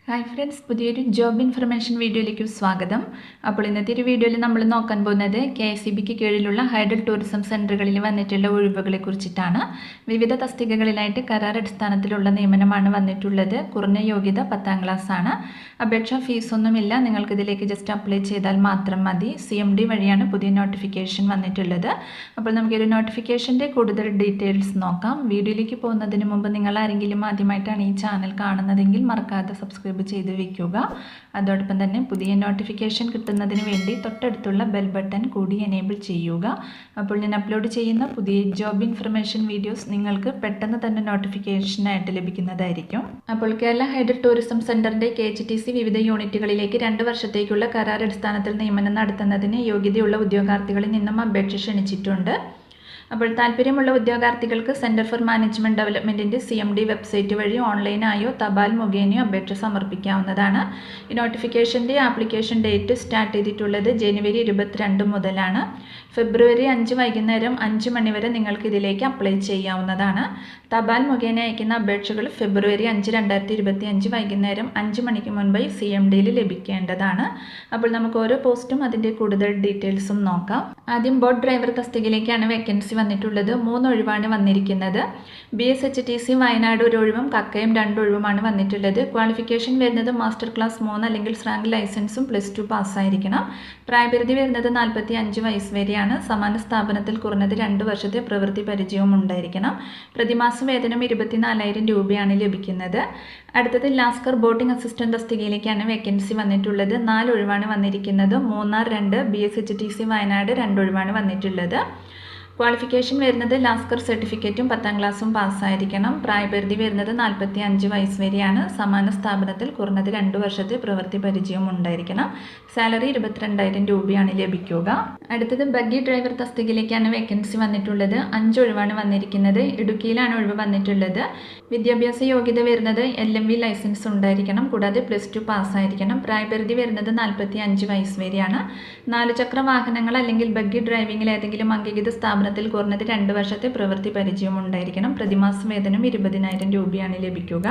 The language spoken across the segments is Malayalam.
ഹായ് ഫ്രണ്ട്സ്, പുതിയൊരു ജോബ് ഇൻഫർമേഷൻ വീഡിയോയിലേക്ക് സ്വാഗതം. അപ്പോൾ ഇന്നത്തെ ഒരു വീഡിയോയിൽ നമ്മൾ നോക്കാൻ പോകുന്നത് KSEBക്ക് കീഴിലുള്ള ഹൈഡൽ ടൂറിസം സെൻറ്ററുകളിൽ വന്നിട്ടുള്ള ഒഴിവുകളെ കുറിച്ചിട്ടാണ്. വിവിധ തസ്തികകളിലായിട്ട് കരാർ അടിസ്ഥാനത്തിലുള്ള നിയമനമാണ് വന്നിട്ടുള്ളത്. കുറഞ്ഞ യോഗ്യത 10ാം ക്ലാസ് ആണ്. അപേക്ഷാ ഫീസൊന്നുമില്ല. നിങ്ങൾക്കിതിലേക്ക് ജസ്റ്റ് അപ്ലൈ ചെയ്താൽ മാത്രം മതി. CMD വഴിയാണ് പുതിയ നോട്ടിഫിക്കേഷൻ വന്നിട്ടുള്ളത്. അപ്പോൾ നമുക്കൊരു നോട്ടിഫിക്കേഷൻ്റെ കൂടുതൽ ഡീറ്റെയിൽസ് നോക്കാം. വീഡിയോയിലേക്ക് പോകുന്നതിന് മുമ്പ് നിങ്ങൾ ആരെങ്കിലും ആദ്യമായിട്ടാണ് ഈ ചാനൽ കാണുന്നതെങ്കിൽ മറക്കാതെ സബ്സ്ക്രൈബ് ചെയ്ത് വയ്ക്കുക. അതോടൊപ്പം തന്നെ പുതിയ നോട്ടിഫിക്കേഷൻ കിട്ടുന്നതിന് വേണ്ടി തൊട്ടടുത്തുള്ള ബെൽ ബട്ടൺ കൂടി എനേബിൾ ചെയ്യുക. അപ്പോൾ ഞാൻ അപ്ലോഡ് ചെയ്യുന്ന പുതിയ ജോബ് ഇൻഫർമേഷൻ വീഡിയോസ് നിങ്ങൾക്ക് പെട്ടെന്ന് തന്നെ നോട്ടിഫിക്കേഷനായിട്ട് ലഭിക്കുന്നതായിരിക്കും. അപ്പോൾ കേരള ഹൈഡൽ ടൂറിസം സെൻറ്ററിൻ്റെ KHTC വിവിധ യൂണിറ്റുകളിലേക്ക് 2 വർഷത്തേക്കുള്ള കരാർ അടിസ്ഥാനത്തിൽ നിയമനം നടത്തുന്നതിന് യോഗ്യതയുള്ള ഉദ്യോഗാർത്ഥികളിൽ നിന്നും അപേക്ഷ ക്ഷണിച്ചിട്ടുണ്ട്. അപ്പോൾ താല്പര്യമുള്ള ഉദ്യോഗാർത്ഥികൾക്ക് സെൻറ്റർ ഫോർ മാനേജ്മെൻറ്റ് ഡെവലപ്മെൻറ്റിൻ്റെ CMD വെബ്സൈറ്റ് വഴി ഓൺലൈനായോ തപാൽ മുഖേനയോ അപേക്ഷ സമർപ്പിക്കാവുന്നതാണ്. ഈ നോട്ടിഫിക്കേഷൻ്റെ ആപ്ലിക്കേഷൻ ഡേറ്റ് സ്റ്റാർട്ട് ചെയ്തിട്ടുള്ളത് ജനുവരി 22 മുതലാണ്. ഫെബ്രുവരി 5 വൈകുന്നേരം 5 മണി വരെ നിങ്ങൾക്ക് ഇതിലേക്ക് അപ്ലൈ ചെയ്യാവുന്നതാണ്. തപാൽ മുഖേന അയക്കുന്ന അപേക്ഷകൾ ഫെബ്രുവരി 5, 2025 വൈകുന്നേരം 5 മണിക്ക് മുൻപായി CMDയിൽ ലഭിക്കേണ്ടതാണ്. അപ്പോൾ നമുക്ക് ഓരോ പോസ്റ്റും അതിൻ്റെ കൂടുതൽ ഡീറ്റെയിൽസും നോക്കാം. ആദ്യം ബോട്ട് ഡ്രൈവർ തസ്തികയിലേക്കാണ് വേക്കൻസി വന്നിട്ടുള്ളത്. 3 ഒഴിവാണ് വന്നിരിക്കുന്നത്. BSHTC വയനാട് 1 ഒഴിവും കക്കയം 2 ഒഴിവുമാണ് വന്നിട്ടുള്ളത്. ക്വാളിഫിക്കേഷൻ വരുന്നത് മാസ്റ്റർ ക്ലാസ് 3 അല്ലെങ്കിൽ റാങ്ക് ലൈസൻസും +2 പാസ്സായിരിക്കണം. പ്രായപരിധി വരുന്നത് 45 വയസ്സ് വരെയാണ്. സമാന സ്ഥാപനത്തിൽ കുറഞ്ഞത് 2 വർഷത്തെ പ്രവൃത്തി പരിചയവും ഉണ്ടായിരിക്കണം. പ്രതിമാസ വേതനം 24,000 രൂപയാണ് ലഭിക്കുന്നത്. അടുത്തത് ലാസ്കർ ബോട്ടിംഗ് അസിസ്റ്റന്റ് തസ്തികയിലേക്കാണ് വേക്കൻസി വന്നിട്ടുള്ളത്. 4 ഒഴിവാണ് വന്നിരിക്കുന്നത്. മൂന്നാർ 2, BSHTC വയനാട് 2 ഒഴിവാണ് വന്നിട്ടുള്ളത്. ക്വാളിഫിക്കേഷൻ വരുന്നത് ലാസ്കർ സർട്ടിഫിക്കറ്റും 10ാം ക്ലാസ്സും പാസ്സായിരിക്കണം. പ്രായപരിധി വരുന്നത് 45 വയസ്സ് വരെയാണ്. സമാന സ്ഥാപനത്തിൽ കുറഞ്ഞത് 2 വർഷത്തെ പ്രവൃത്തി പരിചയവും ഉണ്ടായിരിക്കണം. സാലറി 22,000 രൂപയാണ് ലഭിക്കുക. അടുത്തത് ബഗ്ഗി ഡ്രൈവർ തസ്തികയിലേക്കാണ് വേക്കൻസി വന്നിട്ടുള്ളത്. 5 ഒഴിവാണ് വന്നിരിക്കുന്നത്. ഇടുക്കിയിലാണ് ഒഴിവ് വന്നിട്ടുള്ളത്. വിദ്യാഭ്യാസ യോഗ്യത വരുന്നത് LMV ലൈസൻസ് ഉണ്ടായിരിക്കണം. കൂടാതെ +2 പാസ്സായിരിക്കണം. പ്രായപരിധി വരുന്നത് 45 വയസ്സ് വരെയാണ്. 4 ചക്ര വാഹനങ്ങൾ അല്ലെങ്കിൽ ബഗ്ഗി ഡ്രൈവിംഗിൽ ഏതെങ്കിലും അംഗീകൃത സ്ഥാപനത്തിൽ കുറഞ്ഞത് 2 വർഷത്തെ പ്രവൃത്തി പരിചയം ഉണ്ടായിരിക്കണം. പ്രതിമാസ വേതനം 20,000 രൂപയാണ് ലഭിക്കുക.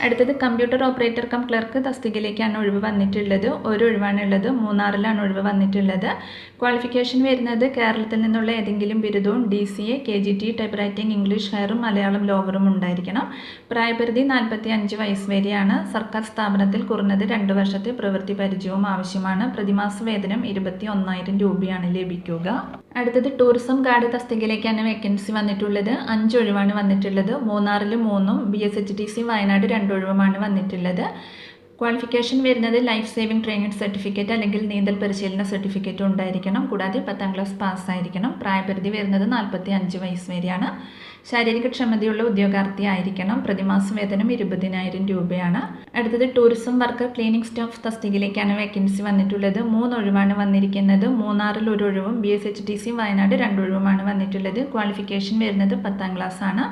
അടുത്തത് കമ്പ്യൂട്ടർ ഓപ്പറേറ്റർ കം ക്ലർക്ക് തസ്തികയിലേക്കാണ് ഒഴിവ് വന്നിട്ടുള്ളത്. 1 ഒഴിവാണുള്ളത്. മൂന്നാറിലാണ് ഒഴിവ് വന്നിട്ടുള്ളത്. ക്വാളിഫിക്കേഷൻ വരുന്നത് കേരളത്തിൽ നിന്നുള്ള ഏതെങ്കിലും ബിരുദവും DCA, KGT, type writing, English ഹയറും മലയാളം ലോവറും ഉണ്ടായിരിക്കണം. പ്രായപരിധി 45 വയസ്സ് വരെയാണ്. സർക്കാർ സ്ഥാപനത്തിൽ കുറഞ്ഞത് 2 വർഷത്തെ പ്രവൃത്തി പരിചയവും ആവശ്യമാണ്. പ്രതിമാസ വേതനം 21,000 രൂപയാണ് ലഭിക്കുക. അടുത്തത് ടൂറിസം ഗാർഡ് തസ്തികയിലേക്കാണ് വേക്കൻസി വന്നിട്ടുള്ളത്. 5 ഒഴിവാണ് വന്നിട്ടുള്ളത്. മൂന്നാറിൽ 3ഉം BSHTC വയനാട് 2 ഒഴിവുമാണ് വന്നിട്ടുള്ളത്. ക്വാളിഫിക്കേഷൻ വരുന്നത് ലൈഫ് സേവിംഗ് ട്രെയിനിങ് സർട്ടിഫിക്കറ്റ് അല്ലെങ്കിൽ നീന്തൽ പരിശീലന സർട്ടിഫിക്കറ്റ് ഉണ്ടായിരിക്കണം. കൂടാതെ 10ാം ക്ലാസ് പാസ്സായിരിക്കണം. പ്രായപരിധി വരുന്നത് 45 വയസ്സ് വരെയാണ്. ശാരീരിക ക്ഷമതയുള്ള ഉദ്യോഗാർത്ഥി ആയിരിക്കണം. പ്രതിമാസ വേതനം 20,000 രൂപയാണ്. അടുത്തത് ടൂറിസം വർക്കർ ക്ലീനിങ് സ്റ്റാഫ് തസ്തികയിലേക്കാണ് വേക്കൻസി വന്നിട്ടുള്ളത്. 3 ഒഴിവാണ് വന്നിരിക്കുന്നത്. മൂന്നാറിൽ 1 ഒഴിവും BSHTC വയനാട് 2 ഒഴിവുമാണ് വന്നിട്ടുള്ളത്. ക്വാളിഫിക്കേഷൻ വരുന്നത് 10ാം ക്ലാസ് ആണ്.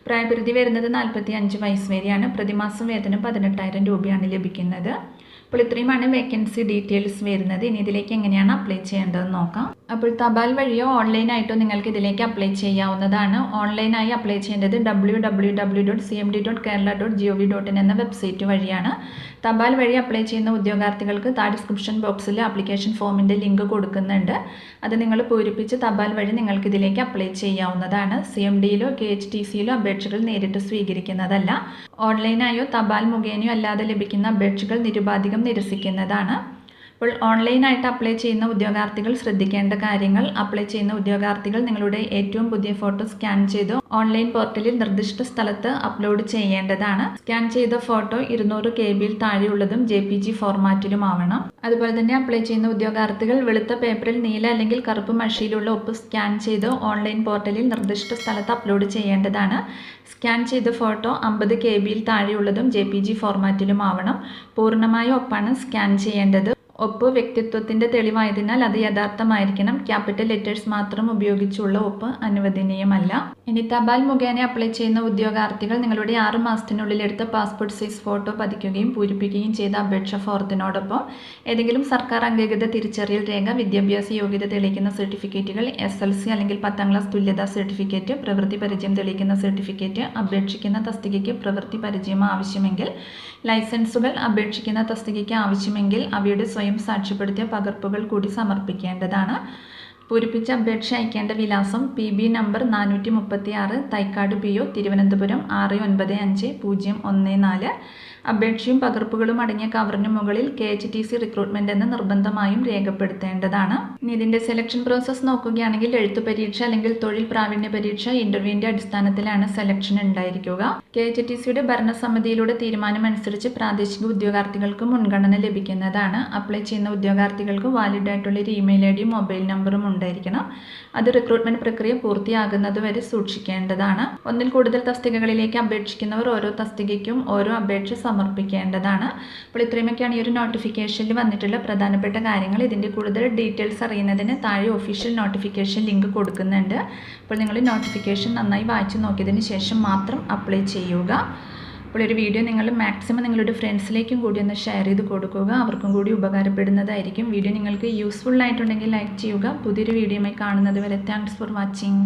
പ്രായപരിധി വരുന്നത് 45 വയസ്സ് വരെയാണ്. പ്രതിമാസം വേതനം 18,000 രൂപയാണ് ലഭിക്കുന്നത്. അപ്പോൾ ഇത്രയുമാണ് വേക്കൻസി ഡീറ്റെയിൽസ് വരുന്നത്. ഇനി ഇതിലേക്ക് എങ്ങനെയാണ് അപ്ലൈ ചെയ്യേണ്ടതെന്ന് നോക്കാം. അപ്പോൾ തപാൽ വഴിയോ ഓൺലൈനായിട്ടോ നിങ്ങൾക്ക് ഇതിലേക്ക് അപ്ലൈ ചെയ്യാവുന്നതാണ്. ഓൺലൈനായി അപ്ലൈ ചെയ്യേണ്ടത് www.cmd.kerala.gov.in എന്ന വെബ്സൈറ്റ് വഴിയാണ്. തപാൽ വഴി അപ്ലൈ ചെയ്യുന്ന ഉദ്യോഗാർത്ഥികൾക്ക് ഡിസ്ക്രിപ്ഷൻ ബോക്സിൽ ആപ്ലിക്കേഷൻ ഫോമിൻ്റെ ലിങ്ക് കൊടുക്കുന്നുണ്ട്. അത് നിങ്ങൾ പൂരിപ്പിച്ച് തപാൽ വഴി നിങ്ങൾക്ക് ഇതിലേക്ക് അപ്ലൈ ചെയ്യാവുന്നതാണ്. CMDയിലോ KHTCയിലോ അപേക്ഷകൾ നേരിട്ട് സ്വീകരിക്കുന്നതല്ല. ഓൺലൈനായോ തപാൽ മുഖേനയോ അല്ലാതെ ലഭിക്കുന്ന അപേക്ഷകൾ നിരുപാധികം നിരസിക്കുന്നതാണ്. അപ്പോൾ ഓൺലൈനായിട്ട് അപ്ലൈ ചെയ്യുന്ന ഉദ്യോഗാർത്ഥികൾ ശ്രദ്ധിക്കേണ്ട കാര്യങ്ങൾ: അപ്ലൈ ചെയ്യുന്ന ഉദ്യോഗാർത്ഥികൾ നിങ്ങളുടെ ഏറ്റവും പുതിയ ഫോട്ടോ സ്കാൻ ചെയ്ത് ഓൺലൈൻ പോർട്ടലിൽ നിർദ്ദിഷ്ട സ്ഥലത്ത് അപ്ലോഡ് ചെയ്യേണ്ടതാണ്. സ്കാൻ ചെയ്ത ഫോട്ടോ 200 KB താഴെയുള്ളതും JPG ഫോർമാറ്റിലും ആവണം. അതുപോലെ തന്നെ അപ്ലൈ ചെയ്യുന്ന ഉദ്യോഗാർത്ഥികൾ വെളുത്ത പേപ്പറിൽ നീല അല്ലെങ്കിൽ കറുപ്പ് മഷിയിലുള്ള ഒപ്പ് സ്കാൻ ചെയ്ത് ഓൺലൈൻ പോർട്ടലിൽ നിർദ്ദിഷ്ട സ്ഥലത്ത് അപ്ലോഡ് ചെയ്യേണ്ടതാണ്. സ്കാൻ ചെയ്ത ഫോട്ടോ 50 KB താഴെയുള്ളതും JPG ഫോർമാറ്റിലും ആവണം. പൂർണ്ണമായ ഒപ്പാണ് സ്കാൻ ചെയ്യേണ്ടത്. ഒപ്പ് വ്യക്തിത്വത്തിൻ്റെ തെളിവായതിനാൽ അത് യഥാർത്ഥമായിരിക്കണം. ക്യാപിറ്റൽ ലെറ്റേഴ്സ് മാത്രം ഉപയോഗിച്ചുള്ള ഒപ്പ് അനുവദനീയമല്ല. ഇനി തപാൽ മുഖേന അപ്ലൈ ചെയ്യുന്ന ഉദ്യോഗാർത്ഥികൾ നിങ്ങളുടെ 6 മാസത്തിനുള്ളിൽ എടുത്ത പാസ്പോർട്ട് സൈസ് ഫോട്ടോ പതിക്കുകയും പൂരിപ്പിക്കുകയും ചെയ്ത അപേക്ഷ ഫോറത്തിനോടൊപ്പം ഏതെങ്കിലും സർക്കാർ അംഗീകൃത തിരിച്ചറിയൽ രേഖ, വിദ്യാഭ്യാസ യോഗ്യത തെളിയിക്കുന്ന സർട്ടിഫിക്കറ്റുകൾ, SLC അല്ലെങ്കിൽ 10ാം ക്ലാസ് തുല്യതാ സർട്ടിഫിക്കറ്റ്, പ്രവൃത്തി പരിചയം തെളിയിക്കുന്ന സർട്ടിഫിക്കറ്റ്, അപേക്ഷിക്കുന്ന തസ്തികയ്ക്ക് പ്രവൃത്തി പരിചയം ആവശ്യമെങ്കിൽ ലൈസൻസുകൾ, അപേക്ഷിക്കുന്ന തസ്തികയ്ക്ക് ആവശ്യമെങ്കിൽ അവയുടെ സ്വയം സാക്ഷ്യപ്പെടുത്തിയ പകർപ്പുകൾ കൂടി സമർപ്പിക്കേണ്ടതാണ്. പൂരിപ്പിച്ച അപേക്ഷ അയക്കേണ്ട വിലാസം PB number 436 Thycaud PO Thiruvananthapuram 695014. അപേക്ഷയും പകർപ്പുകളും അടങ്ങിയ കവറിന് മുകളിൽ KHTC റിക്രൂട്ട്മെന്റ് എന്ന് നിർബന്ധമായും രേഖപ്പെടുത്തേണ്ടതാണ്. ഇനി ഇതിൻ്റെ സെലക്ഷൻ പ്രോസസ്സ് നോക്കുകയാണെങ്കിൽ എഴുത്തു പരീക്ഷ അല്ലെങ്കിൽ തൊഴിൽ പ്രാവീണ്യ പരീക്ഷ ഇന്റർവ്യൂവിൻ്റെ അടിസ്ഥാനത്തിലാണ് സെലക്ഷൻ ഉണ്ടായിരിക്കുക. KHTCയുടെ ഭരണസമിതിയിലൂടെ തീരുമാനമനുസരിച്ച് പ്രാദേശിക ഉദ്യോഗാർത്ഥികൾക്ക് മുൻഗണന ലഭിക്കുന്നതാണ്. അപ്ലൈ ചെയ്യുന്ന ഉദ്യോഗാർത്ഥികൾക്ക് വാലിഡ് ആയിട്ടുള്ള ഒരു ഇമെയിൽ ID യും മൊബൈൽ നമ്പറും ഉണ്ടായിരിക്കണം. അത് റിക്രൂട്ട്മെന്റ് പ്രക്രിയ പൂർത്തിയാകുന്നതുവരെ സൂക്ഷിക്കേണ്ടതാണ്. ഒന്നിൽ കൂടുതൽ തസ്തികകളിലേക്ക് അപേക്ഷിക്കുന്നവർ ഓരോ തസ്തികയ്ക്കും ഓരോ അപേക്ഷ സമർപ്പിക്കേണ്ടതാണ്. അപ്പോൾ ഇത്രയുമൊക്കെയാണ് ഈ ഒരു നോട്ടിഫിക്കേഷനിൽ വന്നിട്ടുള്ള പ്രധാനപ്പെട്ട കാര്യങ്ങൾ. ഇതിൻ്റെ കൂടുതൽ ഡീറ്റെയിൽസ് അറിയുന്നതിന് താഴെ ഒഫീഷ്യൽ നോട്ടിഫിക്കേഷൻ ലിങ്ക് കൊടുക്കുന്നുണ്ട്. അപ്പോൾ നിങ്ങൾ നോട്ടിഫിക്കേഷൻ നന്നായി വായിച്ചു നോക്കിയതിന് ശേഷം മാത്രം അപ്ലൈ ചെയ്യുക. അപ്പോൾ ഒരു വീഡിയോ നിങ്ങൾ മാക്സിമം നിങ്ങളുടെ ഫ്രണ്ട്സിലേക്കും കൂടി ഒന്ന് ഷെയർ ചെയ്ത് കൊടുക്കുക. അവർക്കും കൂടി ഉപകാരപ്പെടുന്നതായിരിക്കും. വീഡിയോ നിങ്ങൾക്ക് യൂസ്ഫുൾ ആയിട്ടുണ്ടെങ്കിൽ ലൈക്ക് ചെയ്യുക. പുതിയൊരു വീഡിയോയുമായി കാണുന്നത് വരെ താങ്ക്സ് ഫോർ വാച്ചിങ്.